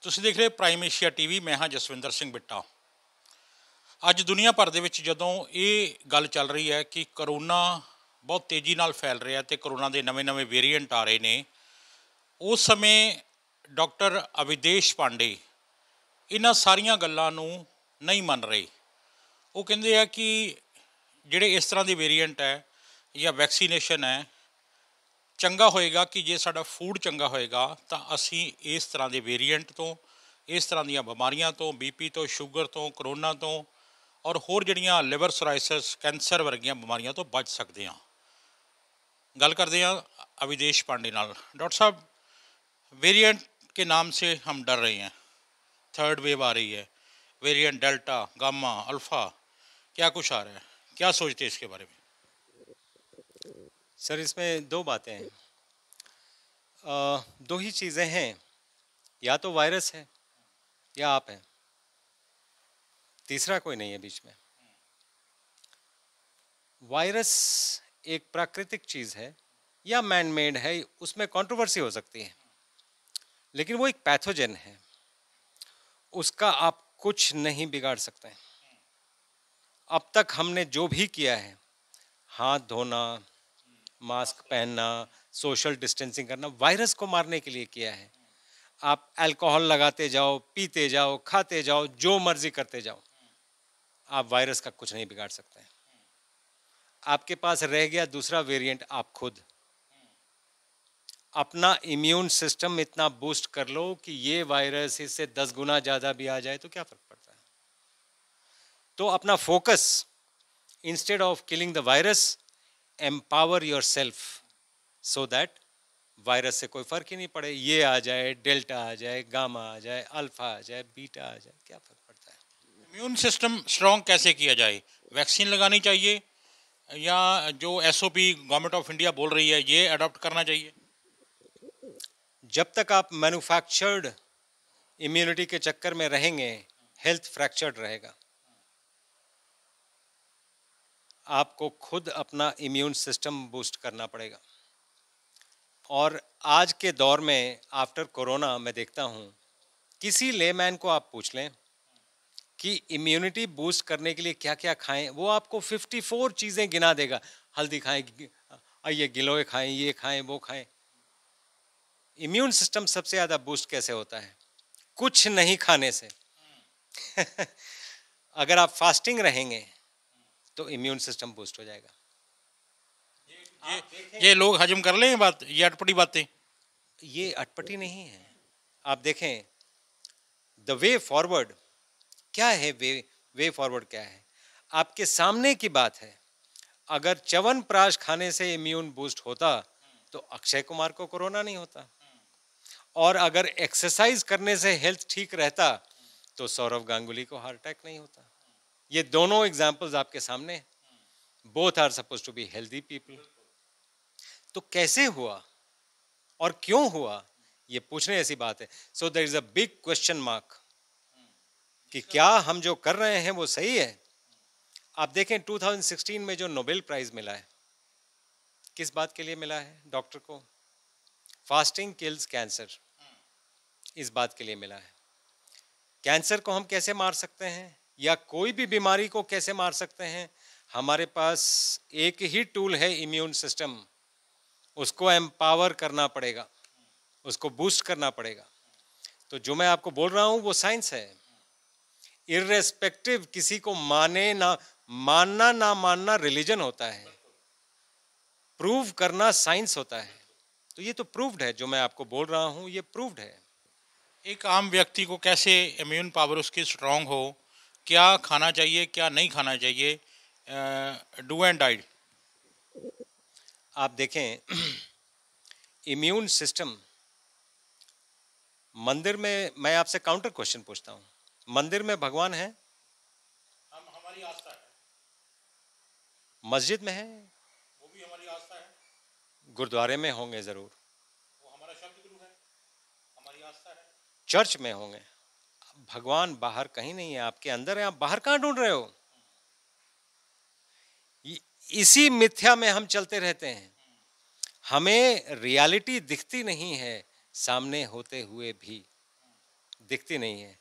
ਤੁਸੀਂ ਦੇਖ ਰਹੇ ਪ੍ਰਾਈਮ ਏਸ਼ੀਆ ਟੀਵੀ। ਮੈਂ ਹਾਂ ਜਸਵਿੰਦਰ ਸਿੰਘ ਬਿੱਟਾ। ਅੱਜ ਦੁਨੀਆ ਭਰ ਦੇ ਵਿੱਚ ਜਦੋਂ ਇਹ ਗੱਲ ਚੱਲ ਰਹੀ ਹੈ ਕਿ ਕਰੋਨਾ ਬਹੁਤ ਤੇਜ਼ੀ ਨਾਲ ਫੈਲ ਰਿਹਾ ਤੇ ਕਰੋਨਾ ਦੇ ਨਵੇਂ-ਨਵੇਂ ਵੇਰੀਐਂਟ ਆ ਰਹੇ ਨੇ, ਉਸ ਸਮੇਂ ਡਾਕਟਰ ਅਵਿਦੇਸ਼ ਪਾਂਡੇ ਇਹਨਾਂ ਸਾਰੀਆਂ ਗੱਲਾਂ ਨੂੰ ਨਹੀਂ ਮੰਨ ਰਹੇ। ਉਹ ਕਹਿੰਦੇ ਆ ਕਿ ਜਿਹੜੇ ਇਸ ਤਰ੍ਹਾਂ ਦੇ ਵੇਰੀਐਂਟ ਹੈ ਜਾਂ ਵੈਕਸੀਨੇਸ਼ਨ ਹੈ, ਚੰਗਾ ਹੋਏਗਾ ਕਿ ਜੇ ਸਾਡਾ ਫੂਡ ਚੰਗਾ ਹੋਏਗਾ ਤਾਂ ਅਸੀਂ ਇਸ ਤਰ੍ਹਾਂ ਦੇ ਵੇਰੀਐਂਟ ਤੋਂ, ਇਸ ਤਰ੍ਹਾਂ ਦੀਆਂ ਬਿਮਾਰੀਆਂ ਤੋਂ, ਬੀਪੀ ਤੋਂ, ਸ਼ੂਗਰ ਤੋਂ, ਕਰੋਨਾ ਤੋਂ ਔਰ ਹੋਰ ਜਿਹੜੀਆਂ ਲਿਵਰ ਸੋਰਾਇਸਿਸ, ਕੈਂਸਰ ਵਰਗੀਆਂ ਬਿਮਾਰੀਆਂ ਤੋਂ ਬਚ ਸਕਦੇ ਹਾਂ। ਗੱਲ ਕਰਦੇ ਹਾਂ अविदेश पांडे नाल। डॉक्टर साहब, वेरिएंट के नाम से हम डर रहे हैं, थर्ड वेव आ रही है, वेरिएंट डेल्टा, गामा, अल्फ़ा, क्या कुछ आ रहा है, क्या सोचते हैं इसके बारे में? सर, इसमें दो बातें हैं। दो ही चीज़ें हैं, या तो वायरस है या आप हैं, तीसरा कोई नहीं है बीच में। वायरस एक प्राकृतिक चीज़ है या मैन मेड है, उसमें कंट्रोवर्सी हो सकती है, लेकिन वो एक पैथोजन है, उसका आप कुछ नहीं बिगाड़ सकते। अब तक हमने जो भी किया है, हाथ धोना, मास्क पहनना, सोशल डिस्टेंसिंग करना, वायरस को मारने के लिए किया है। आप अल्कोहल लगाते जाओ, पीते जाओ, खाते जाओ, जो मर्जी करते जाओ, आप वायरस का कुछ नहीं बिगाड़ सकते। आपके पास रह गया दूसरा वेरिएंट, आप खुद अपना इम्यून सिस्टम इतना बूस्ट कर लो कि ये वायरस इससे 10 गुना ज़्यादा भी आ जाए तो क्या फर्क पड़ता है। तो अपना focus, instead of killing the virus, empower your self so that virus से कोई फर्क ही नहीं पड़े। ये आ जाए, डेल्टा आ जाए, गामा आ जाए, अल्फा आ जाए, बीटा आ जाए, क्या फर्क पड़ता है। इम्यून सिस्टम स्ट्रॉन्ग कैसे किया जाए? वैक्सीन लगानी चाहिए या जो एसओपी गवर्नमेंट ऑफ इंडिया बोल रही है ये अडॉप्ट करना चाहिए? जब तक आप मैन्युफैक्चर्ड इम्यूनिटी के चक्कर में रहेंगे, हेल्थ फ्रैक्चर्ड रहेगा। आपको खुद अपना इम्यून सिस्टम बूस्ट करना पड़ेगा। और आज के दौर में आफ्टर कोरोना मैं देखता हूँ, किसी लेमैन को आप पूछ लें कि इम्यूनिटी बूस्ट करने के लिए क्या क्या खाएं, वो आपको 54 चीज़ें गिना देगा। हल्दी खाएं, ये गिलोय खाएं, ये खाएं, वो खाएं। इम्यून सिस्टम सबसे ज़्यादा बूस्ट कैसे होता है? कुछ नहीं खाने से। अगर आप फास्टिंग रहेंगे तो इम्यून सिस्टम बूस्ट हो जाएगा। ये लोग हजम कर लें बात, ये अटपटी बातें? ये अटपटी नहीं है। आप देखें द वे फॉरवर्ड क्या है। वे फॉरवर्ड क्या है? आपके सामने की बात है। अगर च्यवनप्राश खाने से इम्यून बूस्ट होता तो अक्षय कुमार को कोरोना नहीं होता, और अगर एक्सरसाइज करने से हेल्थ ठीक रहता तो सौरव गांगुली को हार्ट अटैक नहीं होता। ये दोनों एग्जाम्पल्स आपके सामने। Both are suppose to be healthy people. तो कैसे हुआ और क्यों हुआ, ये पूछने ऐसी बात है। So there is a big question mark कि क्या हम जो कर रहे हैं वो सही है। आप देखें 2016 में जो नोबेल प्राइज मिला है, किस बात के लिए मिला है डॉक्टर को? फास्टिंग किल्स कैंसर, इस बात के लिए मिला है। कैंसर को हम कैसे मार सकते हैं या कोई भी बीमारी को कैसे मार सकते हैं? हमारे पास एक ही टूल है, इम्यून सिस्टम। उसको एम्पावर करना पड़ेगा, उसको बूस्ट करना पड़ेगा। तो जो मैं आपको बोल रहा हूं वो साइंस है। इर्रेस्पेक्टिव, किसी को माने ना मानना, ना मानना रिलीजन होता है, प्रूव करना साइंस होता है। तो ये तो प्रूव्ड है, जो मैं आपको बोल रहा हूं ये प्रूव्ड है। एक आम व्यक्ति को कैसे इम्यून पावर उसकी स्ट्रांग हो, क्या खाना चाहिए, क्या नहीं खाना चाहिए, डू एंड डाइट? आप देखें इम्यून सिस्टम, मंदिर में, मैं आपसे काउंटर क्वेश्चन पूछता हूं, मंदिर में भगवान है? हमारी आस्था है। मस्जिद में है? वो भी हमारी आस्था है। गुरुद्वारे में होंगे जरूर। वो हमारा शब्द गुरु है, हमारी आस्था है। चर्च में होंगे। भगवान बाहर कहीं नहीं है, आपके अंदर है। आप बाहर कहां ढूंढ रहे हो? इसी मिथ्या में हम चलते रहते हैं। हमें रियलिटी दिखती नहीं है सामने होते हुए भी। दिखती नहीं है।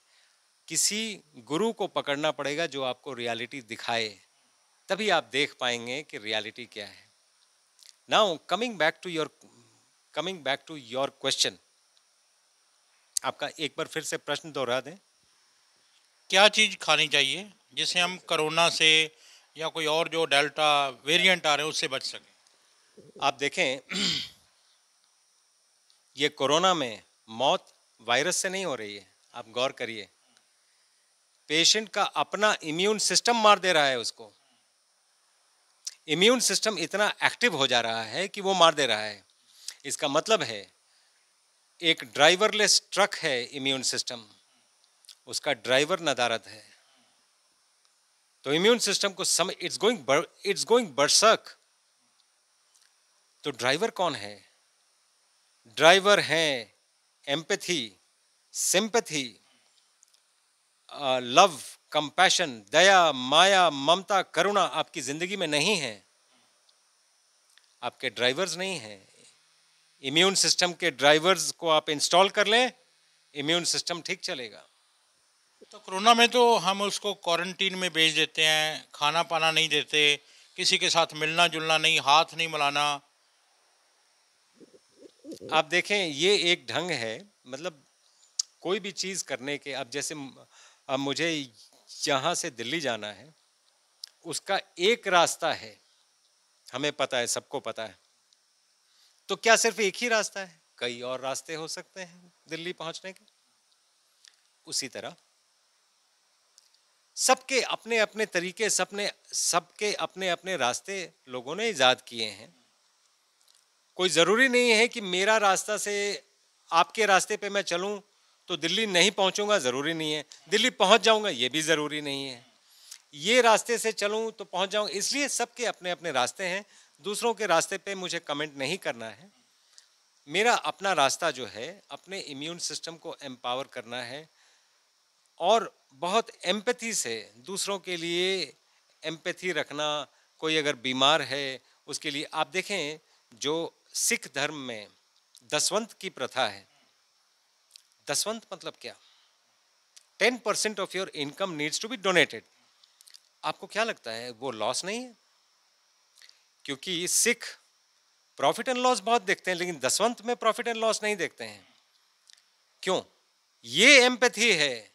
किसी गुरु को पकड़ना पड़ेगा जो आपको रियलिटी दिखाए, तभी आप देख पाएंगे कि रियलिटी क्या है। Now coming back to your question, आपका एक बार फिर से प्रश्न दोहरा दें। क्या चीज़ खानी चाहिए जिससे हम कोरोना से या कोई और जो डेल्टा वेरिएंट आ रहे हैं उससे बच सकें? आप देखें, ये कोरोना में मौत वायरस से नहीं हो रही है, आप गौर करिए। पेशेंट का अपना इम्यून सिस्टम मार दे रहा है उसको। इम्यून सिस्टम इतना एक्टिव हो जा रहा है कि वो मार दे रहा है। इसका मतलब है एक ड्राइवरलेस ट्रक है इम्यून सिस्टम, उसका ड्राइवर नदारद है, तो इम्यून सिस्टम को इट्स गोइंग बरसक। तो ड्राइवर कौन है? ड्राइवर है एम्पैथी, सिंपैथी, लव, कंपैशन, दया, माया, ममता, करुणा आपकी जिंदगी में नहीं है, आपके ड्राइवर्स नहीं हैं। इम्यून सिस्टम के ड्राइवर्स को आप इंस्टॉल कर लें, इम्यून सिस्टम ठीक चलेगा। तो कोरोना में तो हम उसको क्वारंटीन में भेज देते हैं, खाना पाना नहीं देते, किसी के साथ मिलना जुलना नहीं, हाथ नहीं मिलाना। आप देखें, ये एक ढंग है, मतलब कोई भी चीज़ करने के, अब जैसे अब मुझे यहाँ से दिल्ली जाना है, उसका एक रास्ता है, हमें पता है, सबको पता है। तो क्या सिर्फ एक ही रास्ता है? कई और रास्ते हो सकते हैं दिल्ली पहुंचने के। उसी तरह सबके अपने अपने तरीके, सबके अपने अपने रास्ते लोगों ने इजाद किए हैं। कोई ज़रूरी नहीं है कि मेरा रास्ता से आपके रास्ते पे मैं चलूं तो दिल्ली नहीं पहुंचूंगा, ज़रूरी नहीं है। दिल्ली पहुंच जाऊंगा, ये भी ज़रूरी नहीं है। ये रास्ते से चलूं तो पहुंच जाऊं, इसलिए सबके अपने अपने रास्ते हैं। दूसरों के रास्ते पे मुझे कमेंट नहीं करना है। मेरा अपना रास्ता जो है, अपने इम्यून सिस्टम को एम्पावर करना है और बहुत एम्पैथी से दूसरों के लिए एम्पैथी रखना। कोई अगर बीमार है उसके लिए, आप देखें जो सिख धर्म में दसवंत की प्रथा है, दसवंत मतलब क्या? 10% of your income needs to be donated. आपको क्या लगता है वो लॉस नहीं है? क्योंकि सिख प्रॉफिट एंड लॉस बहुत देखते हैं, लेकिन दसवंत में प्रॉफिट एंड लॉस नहीं देखते हैं। क्यों? ये एम्पैथी है।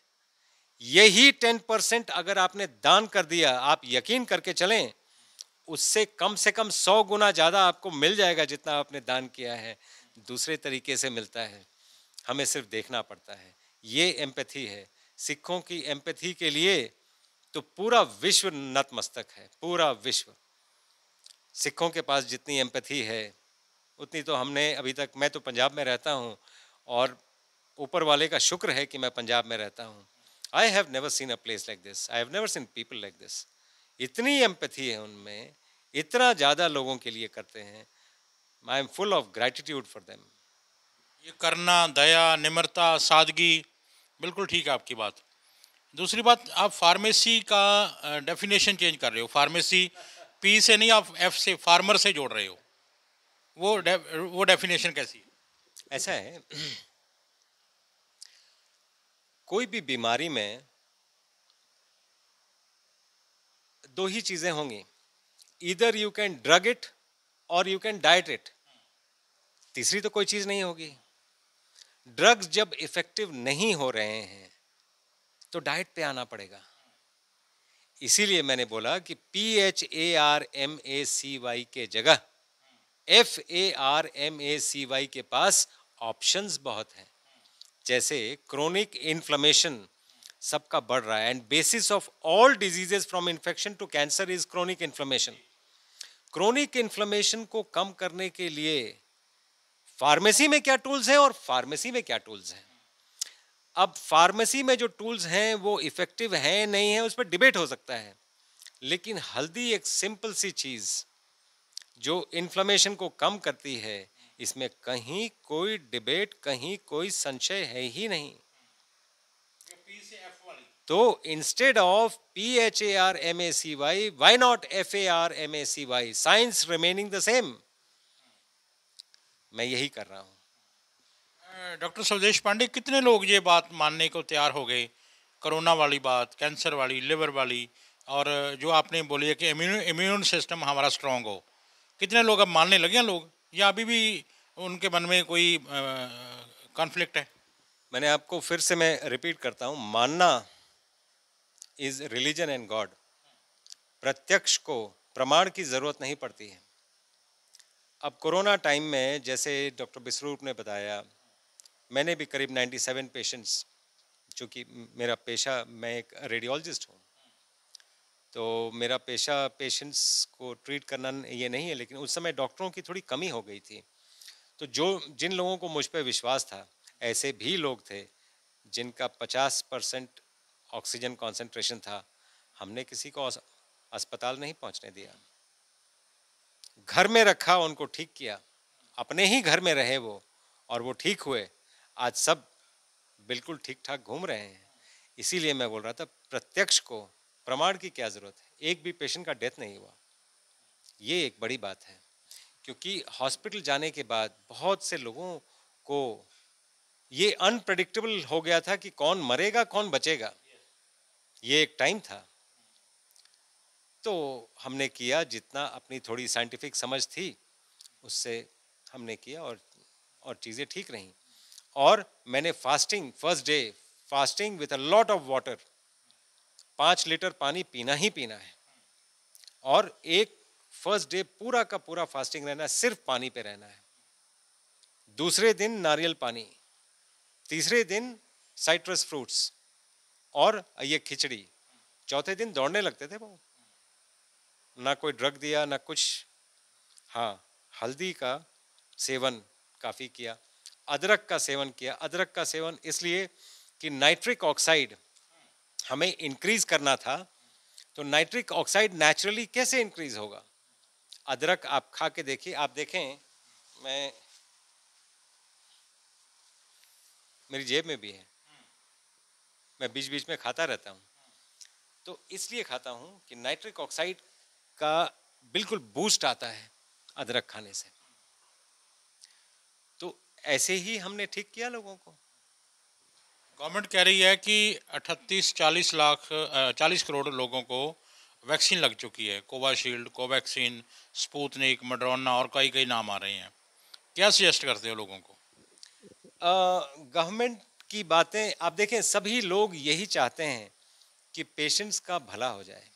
यही 10% अगर आपने दान कर दिया, आप यकीन करके चलें, उससे कम से कम 100 गुना ज़्यादा आपको मिल जाएगा जितना आपने दान किया है। दूसरे तरीके से मिलता है, हमें सिर्फ देखना पड़ता है। ये एम्पैथी है। सिखों की एम्पैथी के लिए तो पूरा विश्व नतमस्तक है, पूरा विश्व। सिखों के पास जितनी एम्पैथी है उतनी तो हमने अभी तक, मैं तो पंजाब में रहता हूँ और ऊपर वाले का शुक्र है कि मैं पंजाब में रहता हूँ। I have never seen a place like this, I have never seen people like this. इतनी एम्पैथी है उनमें, इतना ज़्यादा लोगों के लिए करते हैं। I am full of gratitude for them. ये करना, दया, निम्रता, सादगी, बिल्कुल ठीक है आपकी बात। दूसरी बात, आप फार्मेसी का डेफिनेशन चेंज कर रहे हो। फार्मेसी पी से नहीं, आप एफ से, फार्मर से जोड़ रहे हो। वो डेफिनेशन कैसी है? ऐसा है, कोई भी बीमारी में दो ही चीज़ें होंगी, either you can drug it और यू कैन डाइट इट। तीसरी तो कोई चीज़ नहीं होगी। ड्रग्स जब इफेक्टिव नहीं हो रहे हैं तो डाइट पे आना पड़ेगा। इसीलिए मैंने बोला कि PHARMACY के जगह FARMACY के पास ऑप्शंस बहुत हैं। जैसे क्रोनिक इन्फ्लेमेशन सबका बढ़ रहा है, and basis of all diseases from infection to cancer is chronic inflammation. Chronic inflammation को कम करने के लिए फार्मेसी में क्या टूल्स हैं और फार्मेसी में क्या टूल्स हैं। अब फार्मेसी में जो टूल्स हैं वो इफेक्टिव हैं नहीं है, उस पर डिबेट हो सकता है, लेकिन हल्दी एक सिंपल सी चीज जो इन्फ्लेमेशन को कम करती है, इसमें कहीं कोई डिबेट, कहीं कोई संशय है ही नहीं। तो instead of PHARMACY, why not FARMACY, science remaining the same. मैं यही कर रहा हूं। डॉक्टर स्वदेश पांडे, कितने लोग ये बात मानने को तैयार हो गए, कोरोना वाली बात, कैंसर वाली, लिवर वाली, और जो आपने बोली है कि इम्यून इम्यून सिस्टम हमारा स्ट्रांग हो, कितने लोग अब मानने लगे हैं लोग, या अभी भी उनके मन में कोई कॉन्फ्लिक्ट है? मैंने आपको फिर से मैं रिपीट करता हूँ, मानना इज रिलीजन एंड गॉड। प्रत्यक्ष को प्रमाण की जरूरत नहीं पड़ती है। अब कोरोना टाइम में जैसे डॉक्टर बिस्रूप ने बताया, मैंने भी करीब 97 पेशेंट्स, चूँकि मेरा पेशा, मैं एक रेडियोलॉजिस्ट हूँ, तो मेरा पेशा पेशेंट्स को ट्रीट करना ये नहीं है, लेकिन उस समय डॉक्टरों की थोड़ी कमी हो गई थी। तो जिन लोगों को मुझ पर विश्वास था, ऐसे भी लोग थे जिनका 50% ऑक्सीजन कॉन्सेंट्रेशन था, हमने किसी को अस्पताल नहीं पहुंचने दिया, घर में रखा, उनको ठीक किया, अपने ही घर में रहे वो, और वो ठीक हुए। आज सब बिल्कुल ठीक ठाक घूम रहे हैं। इसीलिए मैं बोल रहा था, प्रत्यक्ष को प्रमाण की क्या जरूरत है। एक भी पेशेंट का डेथ नहीं हुआ, ये एक बड़ी बात है, क्योंकि हॉस्पिटल जाने के बाद बहुत से लोगों को ये अनप्रेडिक्टेबल हो गया था कि कौन मरेगा कौन बचेगा। ये एक टाइम था। तो हमने किया जितना अपनी थोड़ी साइंटिफिक समझ थी उससे हमने किया, और चीज़ें ठीक रहीं। और मैंने fasting, first day fasting with a lot of water, 5 litre पानी पीना ही पीना है, और एक फर्स्ट डे पूरा का पूरा फास्टिंग रहना है, सिर्फ पानी पे रहना है। दूसरे दिन नारियल पानी, तीसरे दिन साइट्रस फ्रूट्स, और ये खिचड़ी। चौथे दिन दौड़ने लगते थे वो, ना कोई ड्रग दिया ना कुछ। हाँ, हल्दी का सेवन काफ़ी किया, अदरक का सेवन किया। अदरक का सेवन इसलिए कि नाइट्रिक ऑक्साइड हमें इंक्रीज करना था, तो नाइट्रिक ऑक्साइड नेचुरली कैसे इंक्रीज होगा? अदरक आप खा के देखिए, आप देखें, मेरी जेब में भी है, मैं बीच बीच में खाता रहता हूँ। तो इसलिए खाता हूँ कि नाइट्रिक ऑक्साइड का बिल्कुल बूस्ट आता है अदरक खाने से। तो ऐसे ही हमने ठीक किया लोगों को। गवर्नमेंट कह रही है कि 40 करोड़ लोगों को वैक्सीन लग चुकी है, कोवाशील्ड, कोवैक्सीन, स्पुतनिक, मडरोना, और कई कई नाम आ रहे हैं। क्या सजेस्ट करते हो लोगों को? गवर्नमेंट की बातें आप देखें, सभी लोग यही चाहते हैं कि पेशेंट्स का भला हो जाए।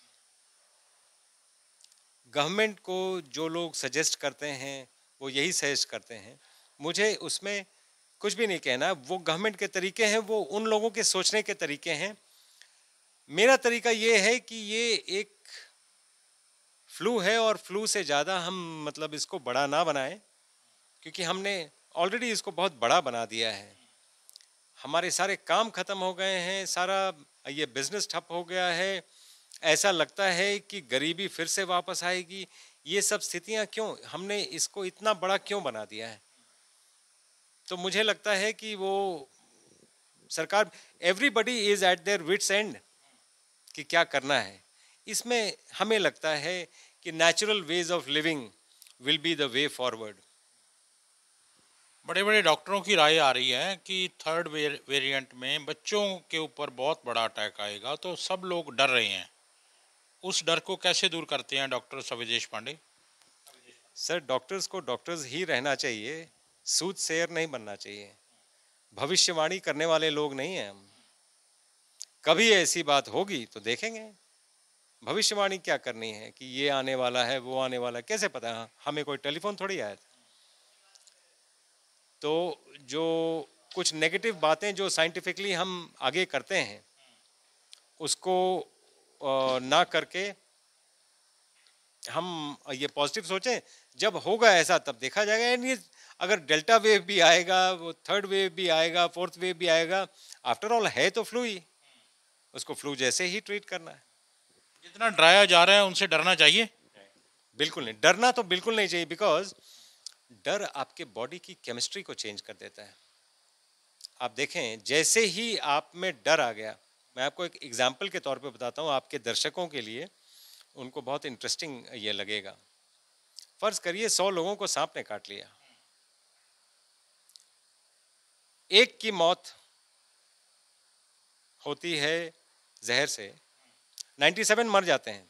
गवर्नमेंट को जो लोग सजेस्ट करते हैं वो यही सजेस्ट करते हैं, मुझे उसमें कुछ भी नहीं कहना। वो गवर्नमेंट के तरीके हैं, वो उन लोगों के सोचने के तरीके हैं। मेरा तरीका ये है कि ये एक फ्लू है, और फ्लू से ज़्यादा हम मतलब इसको बड़ा ना बनाएं, क्योंकि हमने ऑलरेडी इसको बहुत बड़ा बना दिया है। हमारे सारे काम खत्म हो गए हैं, सारा ये बिजनेस ठप हो गया है। ऐसा लगता है कि गरीबी फिर से वापस आएगी। ये सब स्थितियां क्यों, हमने इसको इतना बड़ा क्यों बना दिया है? तो मुझे लगता है कि वो सरकार, everybody is at their wits end कि क्या करना है। इसमें हमें लगता है कि natural ways of living will be the way forward. बड़े बड़े डॉक्टरों की राय आ रही है कि थर्ड वेरिएंट में बच्चों के ऊपर बहुत बड़ा अटैक आएगा, तो सब लोग डर रहे हैं। उस डर को कैसे दूर करते हैं डॉक्टर सविदेश पांडे? सर, डॉक्टर्स को डॉक्टर्स ही रहना चाहिए, सूदसेयर नहीं बनना चाहिए। भविष्यवाणी करने वाले लोग नहीं हैं हम। कभी ऐसी बात होगी तो देखेंगे। भविष्यवाणी क्या करनी है कि ये आने वाला है, वो आने वाला है, कैसे पता है? हमें कोई टेलीफोन थोड़ी आया था। तो जो कुछ नेगेटिव बातें जो साइंटिफिकली हम आगे करते हैं, उसको ना करके हम ये पॉजिटिव सोचें। जब होगा ऐसा तब देखा जाएगा। यानी अगर डेल्टा वेव भी आएगा, वो थर्ड वेव भी आएगा, फोर्थ वेव भी आएगा, आफ्टर ऑल है तो फ्लू ही, उसको फ्लू जैसे ही ट्रीट करना है। जितना डराया जा रहा है उनसे डरना चाहिए? बिल्कुल नहीं, डरना तो बिल्कुल नहीं चाहिए, बिकॉज डर आपके बॉडी की केमिस्ट्री को चेंज कर देता है। आप देखें, जैसे ही आप में डर आ गया, मैं आपको एक एग्जाम्पल के तौर पे बताता हूँ आपके दर्शकों के लिए, उनको बहुत इंटरेस्टिंग ये लगेगा। फर्ज करिए 100 लोगों को सांप ने काट लिया। एक की मौत होती है जहर से, 97 मर जाते हैं।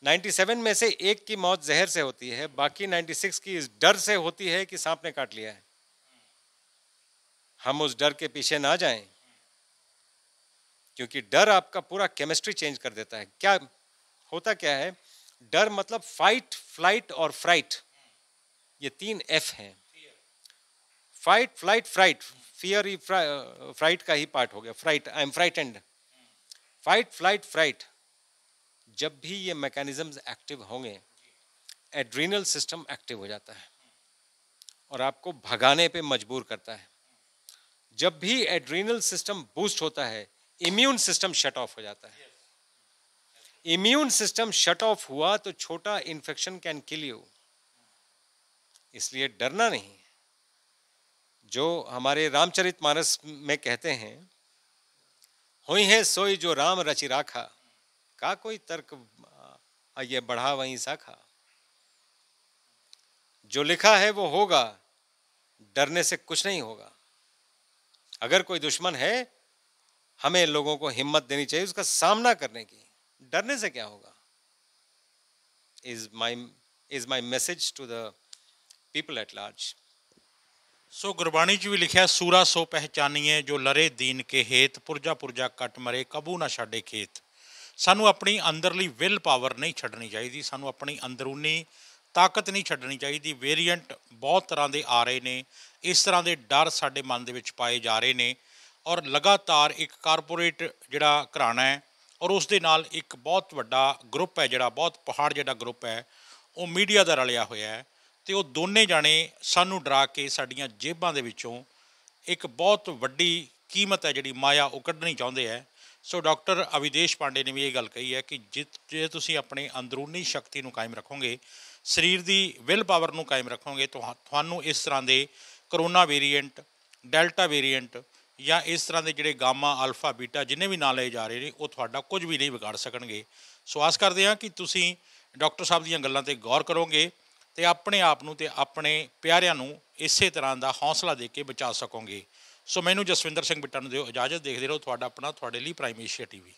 97 में से एक की मौत जहर से होती है, बाकी 96 की इस डर से होती है कि सांप ने काट लिया है। हम उस डर के पीछे ना जाएं, क्योंकि डर आपका पूरा केमिस्ट्री चेंज कर देता है। क्या होता क्या है, डर मतलब फाइट, फ्लाइट और फ्राइट, ये 3 F हैं। फाइट, फ्लाइट, फ्राइट, फियर ही फ्राइट का ही पार्ट हो गया। Fright, I am frightened. Fight, flight, fright, जब भी ये मैकेनिज्म्स एक्टिव होंगे, एड्रीनल सिस्टम एक्टिव हो जाता है और आपको भगाने पे मजबूर करता है। जब भी एड्रीनल सिस्टम बूस्ट होता है, इम्यून सिस्टम शट ऑफ हो जाता है। इम्यून सिस्टम शट ऑफ हुआ तो छोटा इंफेक्शन कैन किल यू। इसलिए डरना नहीं। जो हमारे रामचरितमानस में कहते हैं, हुई है सोई जो राम रचि राखा, का कोई तर्क ये बढ़ा वहीं साखा। जो लिखा है वो होगा, डरने से कुछ नहीं होगा। अगर कोई दुश्मन है, हमें लोगों को हिम्मत देनी चाहिए उसका सामना करने की। डरने से क्या होगा? is my message to the people at large. ਸੋ ਗੁਰਬਾਣੀ 'ਚ ਵੀ ਲਿਖਿਆ, ਸੂਰਾ ਸੋ ਪਹਿਚਾਨੀਏ ਜੋ ਲਰੇ ਦੀਨ ਕੇ ਹੇਤ, ਪੁਰਜਾ ਪੁਰਜਾ ਕੱਟ ਮਰੇ ਕਬੂ ਨਾ ਛੱਡੇ ਖੇਤ। ਸਾਨੂੰ ਆਪਣੀ ਅੰਦਰਲੀ ਵਿਲ ਪਾਵਰ ਨਹੀਂ ਛੱਡਣੀ ਚਾਹੀਦੀ, ਸਾਨੂੰ ਆਪਣੀ ਅੰਦਰੂਨੀ ਤਾਕਤ ਨਹੀਂ ਛੱਡਣੀ ਚਾਹੀਦੀ। ਵੇਰੀਐਂਟ ਬਹੁਤ ਤਰ੍ਹਾਂ ਦੇ ਆ ਰਹੇ ਨੇ, ਇਸ ਤਰ੍ਹਾਂ ਦੇ ਡਰ ਸਾਡੇ ਮਨ ਦੇ ਵਿੱਚ ਪਾਏ ਜਾ ਰਹੇ ਨੇ ਔਰ ਲਗਾਤਾਰ ਇੱਕ ਕਾਰਪੋਰੇਟ ਜਿਹੜਾ ਘਰਾਣਾ ਹੈ ਔਰ ਉਸ ਦੇ ਨਾਲ ਇੱਕ ਬਹੁਤ ਵੱਡਾ ਗਰੁੱਪ ਹੈ, ਜਿਹੜਾ ਬਹੁਤ ਪਹਾੜ ਜਿਹੜਾ ਗਰੁੱਪ ਹੈ, ਉਹ ਮੀਡੀਆ ਦਾ ਰਲਿਆ ਹੋਇਆ ਹੈ ਅਤੇ ਉਹ ਦੋਨੇ ਜਾਣੇ ਸਾਨੂੰ ਡਰਾ ਕੇ ਸਾਡੀਆਂ ਜੇਬਾਂ ਦੇ ਵਿੱਚੋਂ ਇੱਕ ਬਹੁਤ ਵੱਡੀ ਕੀਮਤ ਹੈ ਜਿਹੜੀ ਮਾਇਆ ਉਹ ਕੱਢਣੀ ਚਾਹੁੰਦੇ ਹੈ। ਸੋ ਡਾਕਟਰ ਅਵਿਦੇਸ਼ ਪਾਂਡੇ ਨੇ ਵੀ ਇਹ ਗੱਲ ਕਹੀ ਹੈ ਕਿ ਜੇ ਤੁਸੀਂ ਆਪਣੇ ਅੰਦਰੂਨੀ ਸ਼ਕਤੀ ਨੂੰ ਕਾਇਮ ਰੱਖੋਗੇ, ਸਰੀਰ ਦੀ ਵਿਲ ਪਾਵਰ ਨੂੰ ਕਾਇਮ ਰੱਖੋਗੇ, ਤੁਹਾਨੂੰ ਇਸ ਤਰ੍ਹਾਂ ਦੇ ਕਰੋਨਾ ਵੇਰੀਐਂਟ, ਡੈਲਟਾ ਵੇਰੀਐਂਟ ਜਾਂ ਇਸ ਤਰ੍ਹਾਂ ਦੇ ਜਿਹੜੇ ਗਾਮਾ, ਅਲਫਾ, ਬੀਟਾ ਜਿੰਨੇ ਵੀ ਨਾਂ ਲਏ ਜਾ ਰਹੇ ਨੇ, ਉਹ ਤੁਹਾਡਾ ਕੁਝ ਵੀ ਨਹੀਂ ਵਿਗਾੜ ਸਕਣਗੇ। ਸੋ ਆਸ ਕਰਦੇ ਹਾਂ ਕਿ ਤੁਸੀਂ ਡਾਕਟਰ ਸਾਹਿਬ ਦੀਆਂ ਗੱਲਾਂ 'ਤੇ ਗੌਰ ਕਰੋਗੇ ਅਤੇ ਆਪਣੇ ਆਪ ਨੂੰ ਅਤੇ ਆਪਣੇ ਪਿਆਰਿਆਂ ਨੂੰ ਇਸੇ ਤਰ੍ਹਾਂ ਦਾ ਹੌਸਲਾ ਦੇ ਕੇ ਬਚਾ ਸਕੋਗੇ। ਸੋ ਮੈਨੂੰ ਜਸਵਿੰਦਰ ਸਿੰਘ ਬਿੱਟਾ ਨੂੰ ਦਿਓ ਇਜਾਜ਼ਤ। ਦੇਖਦੇ ਰਹੋ ਤੁਹਾਡਾ ਆਪਣਾ, ਤੁਹਾਡੇ ਲਈ ਪ੍ਰਾਈਮ ਏਸ਼ੀਆ TV।